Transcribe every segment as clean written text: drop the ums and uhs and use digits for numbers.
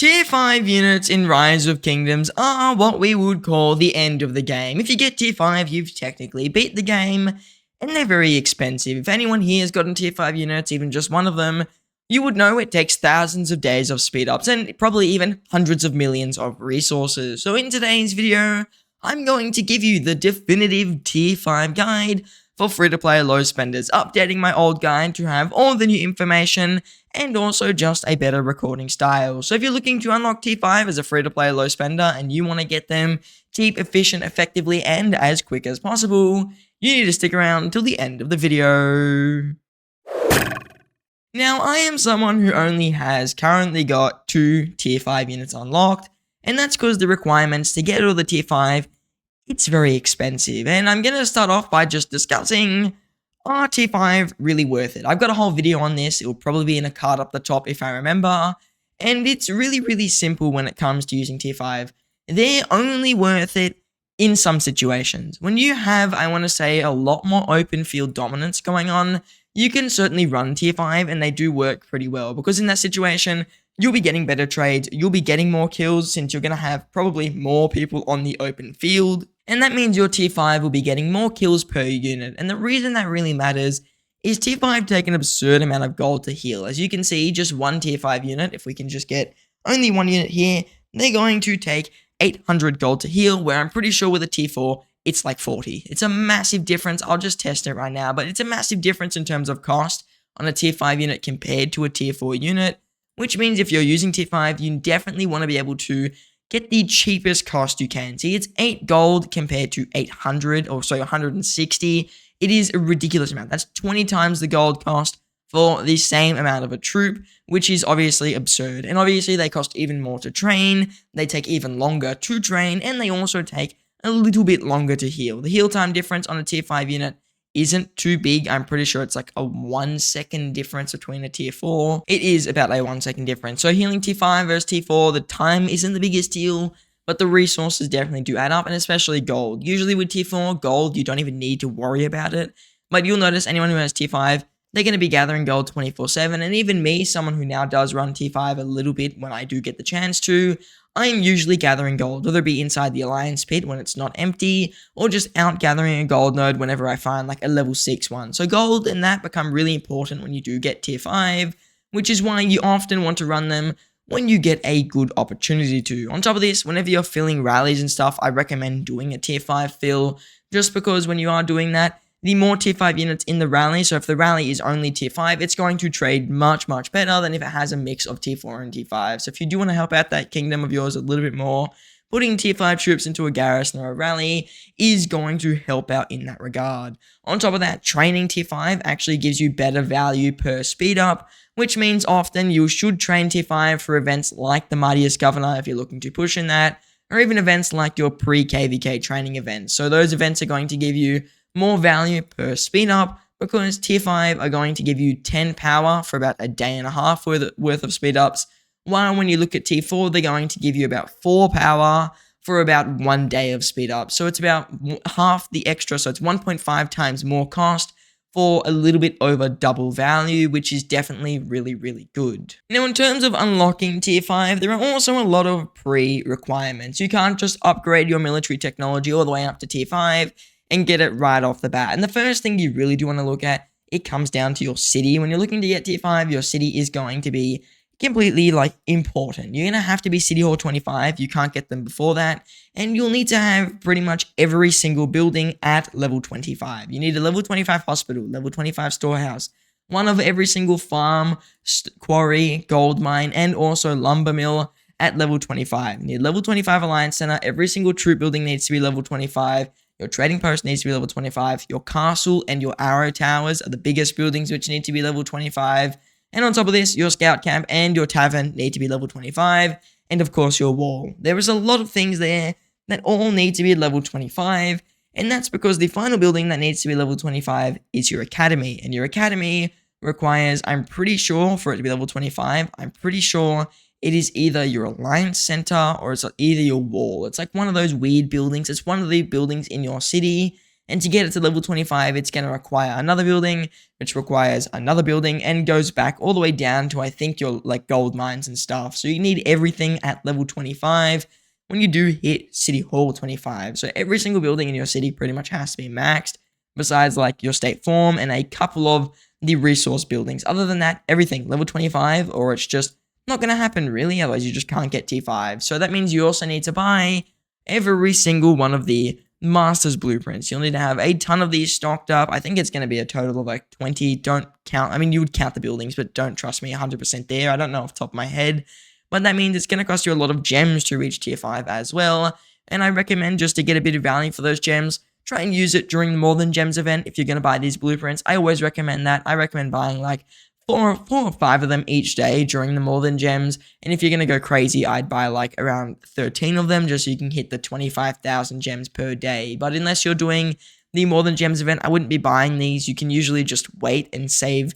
Tier 5 units in Rise of Kingdoms are what we would call the end of the game. If you get Tier 5, you've technically beat the game, and they're very expensive. If anyone here has gotten Tier 5 units, even just one of them, you would know it takes thousands of days of speed ups and probably even hundreds of millions of resources. So in today's video, I'm going to give you the definitive Tier 5 guide for free-to-play low spenders, updating my old guide to have all the new information and also just a better recording style. So if you're looking to unlock Tier 5 as a free-to-play low spender and you want to get them cheap, efficient, effectively, and as quick as possible, you need to stick around until the end of the video. Now, I am someone who only has currently got 2 Tier 5 units unlocked, and that's because the requirements to get all the Tier 5, it's very expensive. And I'm going to start off by just discussing, are Tier 5 really worth it? I've got a whole video on this. It will probably be in a card up the top if I remember. And it's really simple when it comes to using Tier 5. They're only worth it in some situations. When you have, I want to say, a lot more open field dominance going on, you can certainly run Tier 5 and they do work pretty well, because in that situation, you'll be getting better trades, you'll be getting more kills since you're going to have probably more people on the open field, and that means your Tier 5 will be getting more kills per unit. And the reason that really matters is Tier 5 take an absurd amount of gold to heal. As you can see, just one Tier 5 unit, if we can just get only one unit here, they're going to take 800 gold to heal, where I'm pretty sure with a Tier 4, it's like 40. It's a massive difference. I'll just test it right now, but it's a massive difference in terms of cost on a Tier 5 unit compared to a Tier 4 unit, which means if you're using Tier 5, you definitely want to be able to get the cheapest cost you can. See, it's 8 gold compared to 800, or so 160. It is a ridiculous amount. That's 20 times the gold cost for the same amount of a troop, which is obviously absurd. And obviously they cost even more to train, they take even longer to train, and they also take a little bit longer to heal. The heal time difference on a Tier 5 unit isn't too big. I'm pretty sure it's like a 1 second difference between a Tier 4. It is about a 1 second difference. So healing Tier 5 versus Tier 4, the time isn't the biggest deal, but the resources definitely do add up, and especially gold. Usually with Tier 4, gold, you don't even need to worry about it. But you'll notice anyone who has Tier 5, they're going to be gathering gold 24/7, and even me, someone who now does run Tier 5 a little bit when I do get the chance to, I'm usually gathering gold, whether it be inside the Alliance pit when it's not empty, or just out gathering a gold node whenever I find like a level 6 one. So gold and that become really important when you do get Tier 5, which is why you often want to run them when you get a good opportunity to. On top of this, whenever you're filling rallies and stuff, I recommend doing a Tier 5 fill, just because when you are doing that, the more Tier 5 units in the rally, so if the rally is only Tier 5, it's going to trade much better than if it has a mix of Tier 4 and Tier 5. So if you do want to help out that kingdom of yours a little bit more, putting Tier 5 troops into a garrison or a rally is going to help out in that regard. On top of that, training Tier 5 actually gives you better value per speed up, which means often you should train Tier 5 for events like the Mightiest Governor if you're looking to push in that, or even events like your pre-KVK training events. So those events are going to give you more value per speed up, because Tier 5 are going to give you 10 power for about a day and a half worth of speed ups, while when you look at Tier 4, they're going to give you about 4 power for about 1 day of speed up. So it's about half the extra, so it's 1.5 times more cost for a little bit over double value, which is definitely really good. Now, in terms of unlocking Tier 5, there are also a lot of pre-requirements. You can't just upgrade your military technology all the way up to Tier 5 and get it right off the bat. And the first thing you really do want to look at, it comes down to your city. When you're looking to get Tier 5, your city is going to be completely important. You're going to have to be City Hall 25. You can't get them before that. And you'll need to have pretty much every single building at level 25. You need a level 25 hospital, level 25 storehouse, one of every single farm, quarry, gold mine, and also lumber mill at level 25. You need level 25 Alliance Center. Every single troop building needs to be level 25. Your trading post needs to be level 25. Your castle and your arrow towers are the biggest buildings, which need to be level 25. And on top of this, your scout camp and your tavern need to be level 25. And of course, your wall. There is a lot of things there that all need to be level 25. And that's because the final building that needs to be level 25 is your academy. And your academy requires, I'm pretty sure, for it to be level 25, I'm pretty sure it is either your Alliance Center or it's either your wall. It's like one of those weird buildings. It's one of the buildings in your city, And to get it to level 25, it's going to require another building, which requires another building, and goes back all the way down to, I think, your like gold mines and stuff. So you need everything at level 25 when you do hit City Hall 25. So every single building in your city pretty much has to be maxed, besides like your state form and a couple of the resource buildings. Other than that, everything level 25, or it's just not going to happen really, otherwise you just can't get T5. So that means you also need to buy every single one of the Master's Blueprints. You'll need to have a ton of these stocked up. I think it's going to be a total of like 20. Don't count. I mean, you would count the buildings, but don't trust me 100% there. I don't know off the top of my head. But that means it's going to cost you a lot of gems to reach tier 5 as well. And I recommend just to get a bit of value for those gems, try and use it during the More Than Gems event if you're going to buy these blueprints. I always recommend that. I recommend buying like four or five of them each day during the More Than Gems. And if you're going to go crazy, I'd buy like around 13 of them just so you can hit the 25,000 gems per day. But unless you're doing the More Than Gems event, I wouldn't be buying these. You can usually just wait and save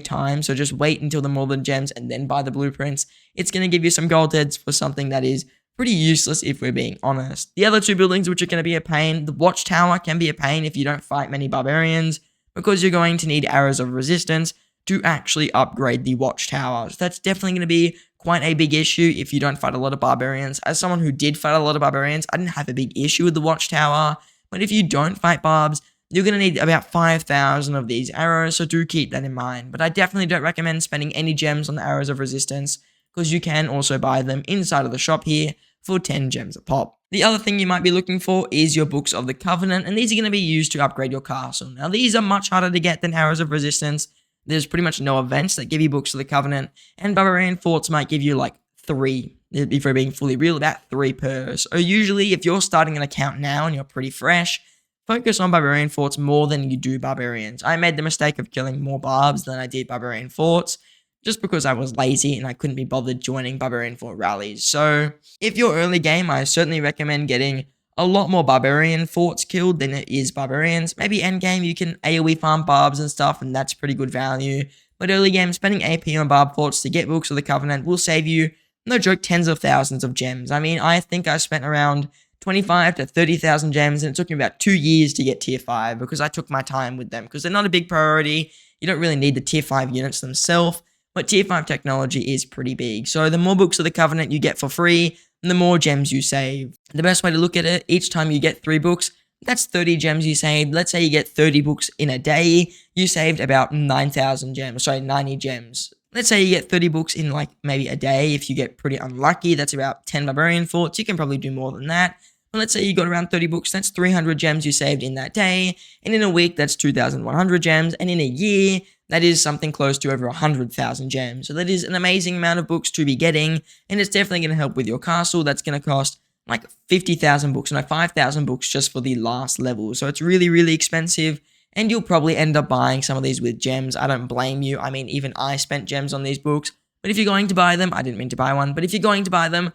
time. So just wait until the More Than Gems and then buy the blueprints. It's going to give you some gold heads for something that is pretty useless if we're being honest. The other two buildings which are going to be a pain, the Watchtower can be a pain if you don't fight many barbarians, because you're going to need arrows of resistance to actually upgrade the Watchtower. So that's definitely going to be quite a big issue if you don't fight a lot of barbarians. As someone who did fight a lot of barbarians, I didn't have a big issue with the Watchtower, but if you don't fight barbs, you're going to need about 5,000 of these arrows, so do keep that in mind. But I definitely don't recommend spending any gems on the arrows of resistance, because you can also buy them inside of the shop here for 10 gems a pop. The other thing you might be looking for is your Books of the Covenant, and these are going to be used to upgrade your castle. Now, these are much harder to get than arrows of resistance. There's pretty much no events that give you Books of the Covenant, and Barbarian Forts might give you like 3, if we're being fully real, about 3 per. So usually, if you're starting an account now and you're pretty fresh, focus on Barbarian Forts more than you do Barbarians. I made the mistake of killing more Barbs than I did Barbarian Forts, just because I was lazy and I couldn't be bothered joining Barbarian Fort rallies. So, if you're early game, I certainly recommend getting a lot more Barbarian Forts killed than it is Barbarians. Maybe end game you can AoE farm Barbs and stuff, and that's pretty good value. But early game, spending AP on Barb Forts to get Books of the Covenant will save you, no joke, tens of thousands of gems. I mean, I think I spent around 25 to 30,000 gems, and it took me about 2 years to get tier 5 because I took my time with them, because they're not a big priority. You don't really need the tier 5 units themselves, but tier 5 technology is pretty big. So the more Books of the Covenant you get for free, the more gems you save. The best way to look at it, each time you get 3 books, that's 30 gems you saved. Let's say you get 30 books in a day, you saved about 90 gems. Let's say you get 30 books in like maybe a day. If you get pretty unlucky, that's about 10 Barbarian Forts. You can probably do more than that. But let's say you got around 30 books, that's 300 gems you saved in that day. And in a week, that's 2,100 gems. And in a year, that is something close to over 100,000 gems. So that is an amazing amount of books to be getting. And it's definitely going to help with your castle. That's going to cost like 50,000 books, no, 5,000 books just for the last level. So it's really, really expensive. And you'll probably end up buying some of these with gems. I don't blame you. I mean, even I spent gems on these books. But if you're going to buy them, I didn't mean to buy one, but if you're going to buy them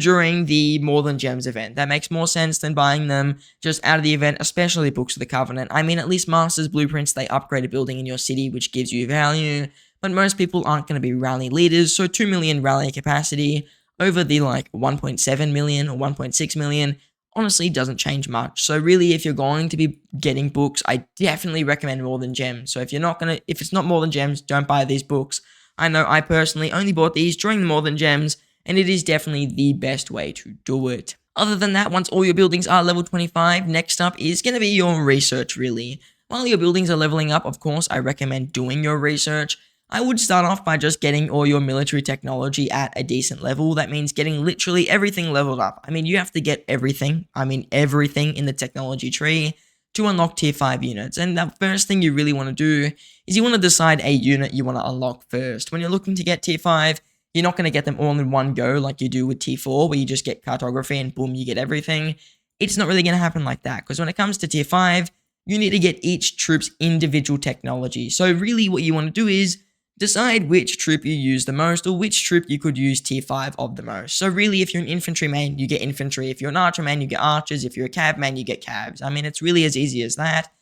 during the More Than Gems event. That makes more sense than buying them just out of the event, especially Books of the Covenant. I mean, at least Masters Blueprints, they upgrade a building in your city, which gives you value, but most people aren't going to be rally leaders, so 2 million rally capacity over the like 1.7 million or 1.6 million honestly doesn't change much. So really, if you're going to be getting books, I definitely recommend More Than Gems. So if it's not More Than Gems, don't buy these books. I know I personally only bought these during the More Than Gems, and it is definitely the best way to do it. Other than that, once all your buildings are level 25, next up is going to be your research, really. While your buildings are leveling up, of course, I recommend doing your research. I would start off by just getting all your military technology at a decent level. That means getting literally everything leveled up. I mean, you have to get everything in the technology tree to unlock tier 5 units. And the first thing you really want to do is you want to decide a unit you want to unlock first. When you're looking to get tier 5, you're not going to get them all in one go like you do with T4, where you just get cartography and boom, you get everything. It's not really going to happen like that, because when it comes to tier 5, you need to get each troop's individual technology. So really what you want to do is decide which troop you use the most, or which troop you could use tier 5 of the most. So really, if you're an infantry main, you get infantry. If you're an archer main, you get archers. If you're a cav main, you get cavs. I mean, it's really as easy as that.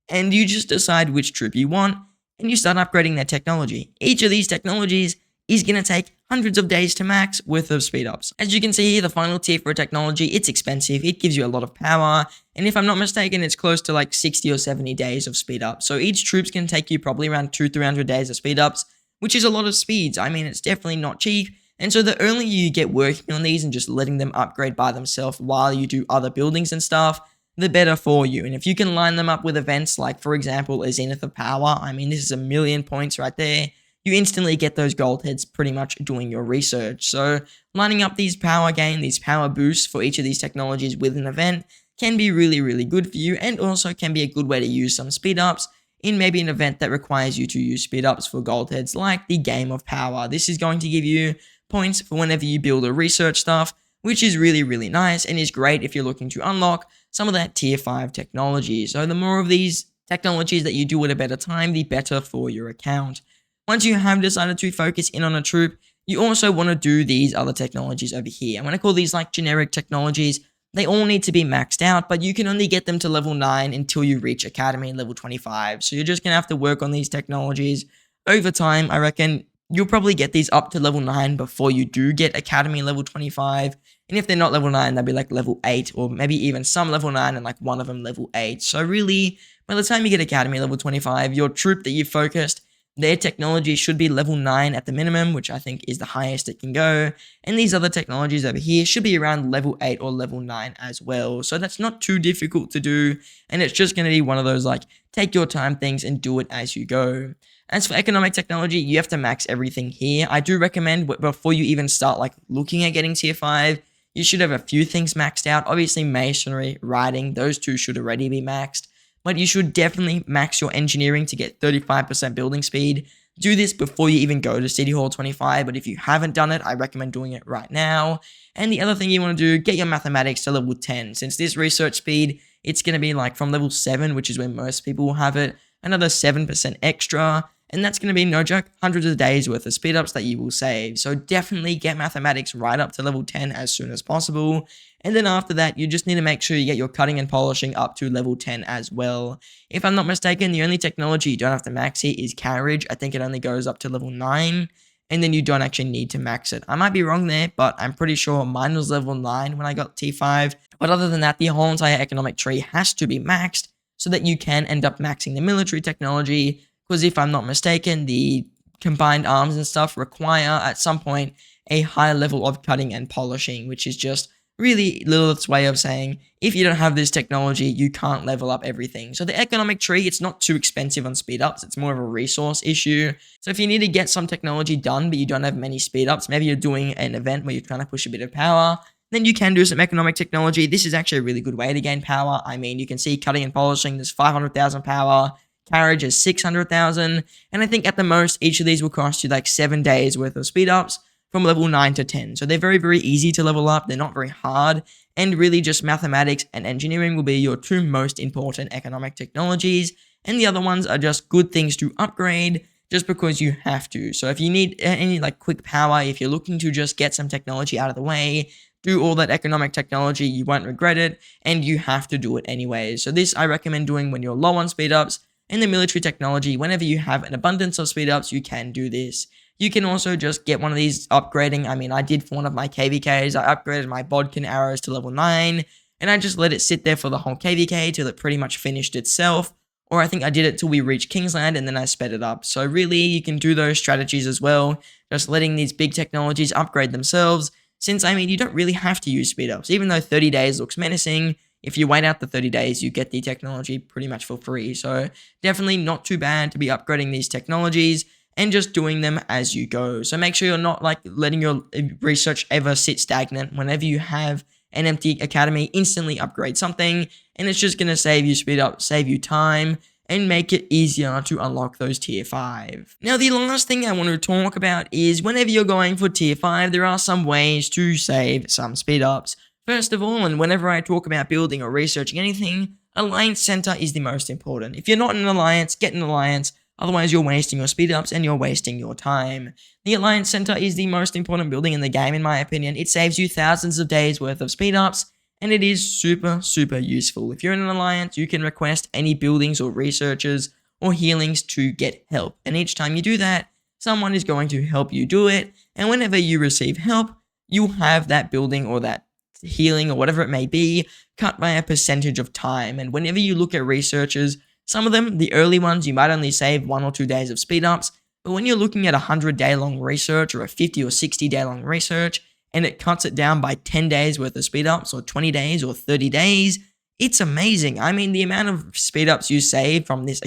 And you just decide which troop you want, and you start upgrading their technology. Each of these technologies is going to take hundreds of days to max worth of speed ups. As you can see here, the final tier for a technology, it's expensive, it gives you a lot of power, and if I'm not mistaken, it's close to like 60 or 70 days of speed up. So each troops can take you probably around 200-300 days of speed ups, which is a lot of speeds. I mean, it's definitely not cheap. And so the earlier you get working on these and just letting them upgrade by themselves while you do other buildings and stuff, the better for you. And if you can line them up with events like, for example, a Zenith of Power, I mean, this is 1,000,000 points right there. You instantly get those gold heads pretty much doing your research. So lining up these power gain, these power boosts for each of these technologies with an event can be really, really good for you, and also can be a good way to use some speed ups in maybe an event that requires you to use speed ups for gold heads, like the Game of Power. This is going to give you points for whenever you build or research stuff, which is really, really nice and is great if you're looking to unlock some of that tier 5 technology. So the more of these technologies that you do at a better time, the better for your account. Once you have decided to focus in on a troop, you also want to do these other technologies over here. I'm going to call these like generic technologies. They all need to be maxed out, but you can only get them to level 9 until you reach Academy level 25. So you're just going to have to work on these technologies over time. I reckon you'll probably get these up to level 9 before you do get Academy level 25. And if they're not level 9, they'll be like level 8, or maybe even some level 9 and like one of them level 8. So really, by the time you get Academy level 25, your troop that you've focused, their technology should be level 9 at the minimum, which I think is the highest it can go. And these other technologies over here should be around level 8 or level 9 as well. So that's not too difficult to do. And it's just going to be one of those like take your time things and do it as you go. As for economic technology, you have to max everything here. I do recommend before you even start like looking at getting tier 5, you should have a few things maxed out. Obviously masonry, writing, those two should already be maxed. But you should definitely max your engineering to get 35% building speed. Do this before you even go to City Hall 25, but if you haven't done it, I recommend doing it right now. And the other thing you want to do, get your mathematics to level 10. Since this research speed, it's going to be like from level 7, which is where most people will have it, another 7% extra. And that's going to be, no joke, hundreds of days worth of speed ups that you will save. So definitely get mathematics right up to level 10 as soon as possible. And then after that, you just need to make sure you get your cutting and polishing up to level 10 as well. If I'm not mistaken, the only technology you don't have to max here is carriage. I think it only goes up to level 9. And then you don't actually need to max it. I might be wrong there, but I'm pretty sure mine was level 9 when I got T5. But other than that, the whole entire economic tree has to be maxed so that you can end up maxing the military technology. Because if I'm not mistaken, the combined arms and stuff require at some point a high level of cutting and polishing, which is just really Lilith's way of saying, if you don't have this technology, you can't level up everything. So the economic tree, it's not too expensive on speed ups. It's more of a resource issue. So if you need to get some technology done, but you don't have many speed ups, maybe you're doing an event where you're trying to push a bit of power, then you can do some economic technology. This is actually a really good way to gain power. I mean, you can see cutting and polishing, there's 500,000 power. Carriage is 600,000, and I think at the most, each of these will cost you like 7 days worth of speed ups from level 9 to 10. So they're very, very easy to level up. They're not very hard, and really just mathematics and engineering will be your two most important economic technologies, and the other ones are just good things to upgrade just because you have to. So if you need any like quick power, if you're looking to just get some technology out of the way, do all that economic technology, you won't regret it, and you have to do it anyways. So this I recommend doing when you're low on speed ups. In the military technology, whenever you have an abundance of speed ups, you can do this. You can also just get one of these upgrading. I mean, I did for one of my KVKs, I upgraded my Bodkin arrows to level 9, and I just let it sit there for the whole KVK till it pretty much finished itself. Or I think I did it till we reached Kingsland, and then I sped it up. So really, you can do those strategies as well, just letting these big technologies upgrade themselves. Since, I mean, you don't really have to use speed ups. Even though 30 days looks menacing, if you wait out the 30 days, you get the technology pretty much for free. So definitely not too bad to be upgrading these technologies and just doing them as you go. So make sure you're not like letting your research ever sit stagnant. Whenever you have an empty academy, instantly upgrade something, and it's just going to save you speed up, save you time, and make it easier to unlock those tier 5. Now, the last thing I want to talk about is whenever you're going for tier 5, there are some ways to save some speed ups. First of all, and whenever I talk about building or researching anything, Alliance Center is the most important. If you're not in an alliance, get an alliance, otherwise you're wasting your speed ups and you're wasting your time. The Alliance Center is the most important building in the game in my opinion. It saves you thousands of days worth of speed ups, and it is super, super useful. If you're in an alliance, you can request any buildings or researchers or healings to get help, and each time you do that, someone is going to help you do it. And whenever you receive help, you'll have that building or that healing or whatever it may be cut by a percentage of time. And whenever you look at researchers, some of them, the early ones, you might only save 1 or 2 days of speed ups. But when you're looking at a 100-day long research or a 50 or 60-day long research, and it cuts it down by 10 days worth of speed ups or 20 days or 30 days, it's amazing. I mean, the amount of speed ups you save from this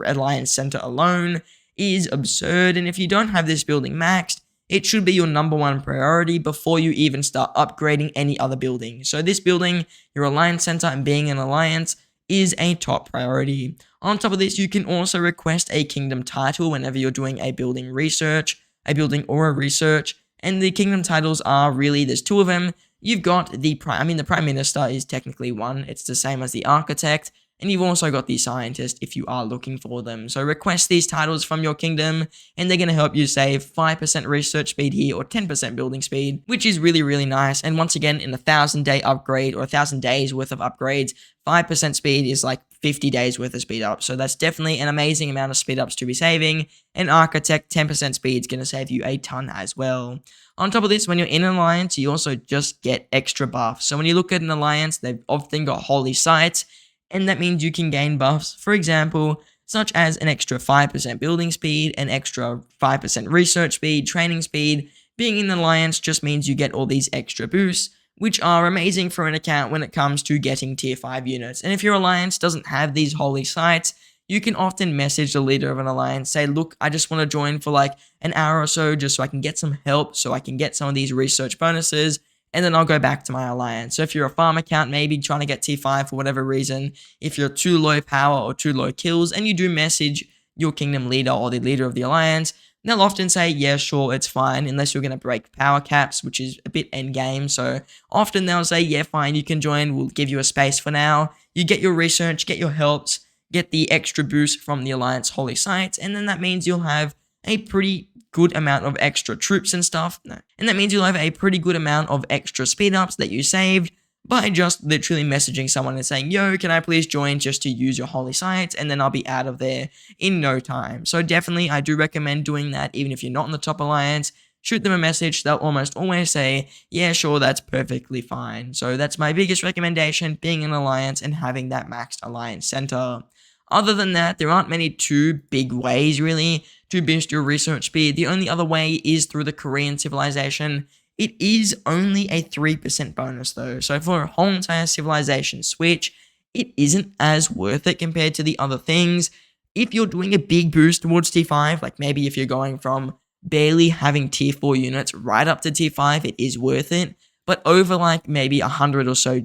Alliance Center alone is absurd. And if you don't have this building maxed, it should be your number one priority before you even start upgrading any other building. So this building, your Alliance Center and being an alliance, is a top priority. On top of this, you can also request a kingdom title whenever you're doing a building research, a building or a research. And the kingdom titles are really, there's 2 of them. You've got the Prime Minister is technically one. It's the same as the Architect. And you've also got the Scientist if you are looking for them. So request these titles from your kingdom, and they're going to help you save 5% research speed here or 10% building speed, which is really, really nice. And once again, in a 1,000-day upgrade or 1,000 days worth of upgrades, 5% speed is like 50 days worth of speed up. So that's definitely an amazing amount of speed ups to be saving. And Architect, 10% speed is going to save you a ton as well. On top of this, when you're in an alliance, you also just get extra buffs. So when you look at an alliance, they've often got holy sites, and that means you can gain buffs, for example, such as an extra 5% building speed, an extra 5% research speed, training speed. Being in an alliance just means you get all these extra boosts, which are amazing for an account when it comes to getting tier 5 units. And if your alliance doesn't have these holy sites, you can often message the leader of an alliance, say, look, I just want to join for like an hour or so just so I can get some help, so I can get some of these research bonuses, and then I'll go back to my alliance. So if you're a farm account, maybe trying to get tier 5 for whatever reason, if you're too low power or too low kills, and you do message your kingdom leader or the leader of the alliance, they'll often say, yeah, sure, it's fine, unless you're going to break power caps, which is a bit endgame. So often they'll say, yeah, fine, you can join, we'll give you a space for now. You get your research, get your helps, get the extra boost from the alliance holy sites, and then that means you'll have a pretty good amount of extra troops and stuff. And that means you'll have a pretty good amount of extra speed ups that you saved by just literally messaging someone and saying, yo, can I please join just to use your holy sites? And then I'll be out of there in no time. So definitely, I do recommend doing that even if you're not in the top alliance. Shoot them a message, they'll almost always say, yeah, sure, that's perfectly fine. So that's my biggest recommendation, being an alliance and having that maxed alliance center. Other than that, there aren't many too big ways really to boost your research speed. The only other way is through the Korean civilization. It is only a 3% bonus though, so for a whole entire civilization switch, it isn't as worth it compared to the other things. If you're doing a big boost towards tier 5, like maybe if you're going from barely having tier 4 units right up to tier 5, it is worth it. But over like maybe 100 or so,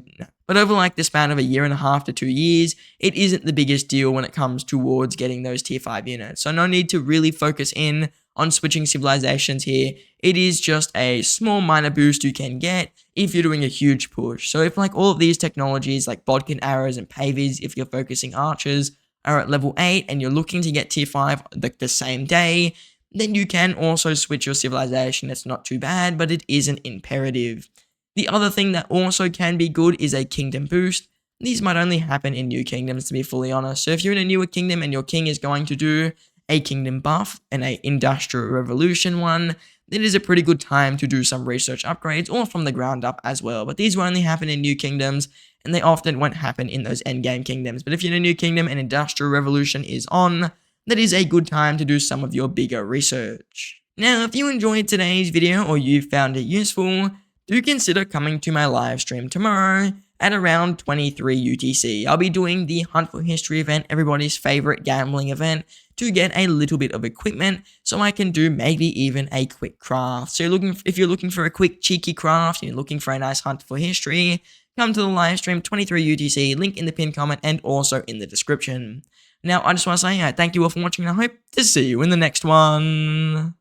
but over like the span of a year and a half to 2 years, it isn't the biggest deal when it comes towards getting those tier 5 units. So no need to really focus in on switching civilizations here. It is just a small minor boost you can get if you're doing a huge push. So if like all of these technologies like bodkin arrows and pavies, if you're focusing archers, are at level 8 and you're looking to get tier 5 like the same day, then you can also switch your civilization. It's not too bad, but it isn't imperative. The other thing that also can be good is a kingdom boost. These might only happen in new kingdoms, to be fully honest. So if you're in a newer kingdom and your king is going to do a kingdom buff and a industrial revolution one, then it is a pretty good time to do some research upgrades or from the ground up as well. But these will only happen in new kingdoms and they often won't happen in those endgame kingdoms. But if you're in a new kingdom and industrial revolution is on, that is a good time to do some of your bigger research. Now, if you enjoyed today's video or you found it useful, do consider coming to my live stream tomorrow at around 23 UTC. I'll be doing the Hunt for History event, everybody's favorite gambling event, to get a little bit of equipment so I can do maybe even a quick craft. So if you're looking for a quick cheeky craft and you're looking for a nice Hunt for History, come to the live stream 23 UTC, link in the pinned comment and also in the description. Now, I just want to say thank you all for watching and I hope to see you in the next one.